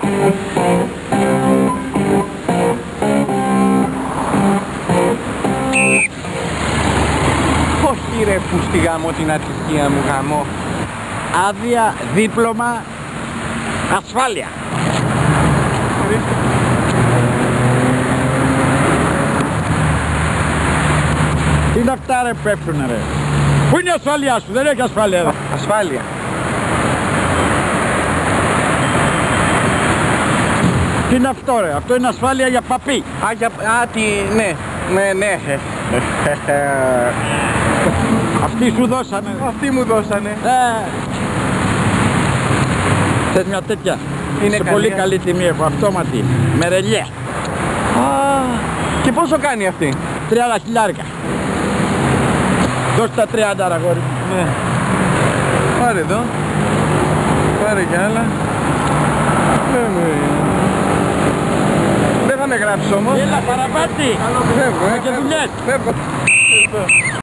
μου. Όχι ρε που στη γάμο την ατυχία μου γάμο. Άδεια, δίπλωμα, ασφάλεια. Τι είναι αυτά ρε πέφτουνε ρε. Πού είναι η ασφάλειά σου, δεν έχει ασφάλεια ρε. Ασφάλεια. Τι είναι αυτό ρε, αυτό είναι ασφάλεια για παπί. Ναι. Αυτοί σου δώσανε. Αυτοί μου δώσανε. Θες μια τέτοια. Είναι σε καλή, πολύ καλή τιμή έχω, αυτόματη. Με ρελιέ. Και πόσο κάνει αυτή? 30 χιλιάρικα. Δώσ' τα 30 αγόρι μου. Ναι. Πάρε εδώ. Πάρε κι άλλα. Δεν θα με γράψεις όμως. Έλα παραπάτη. Φεύγω, και δουλειές. Φεύγω.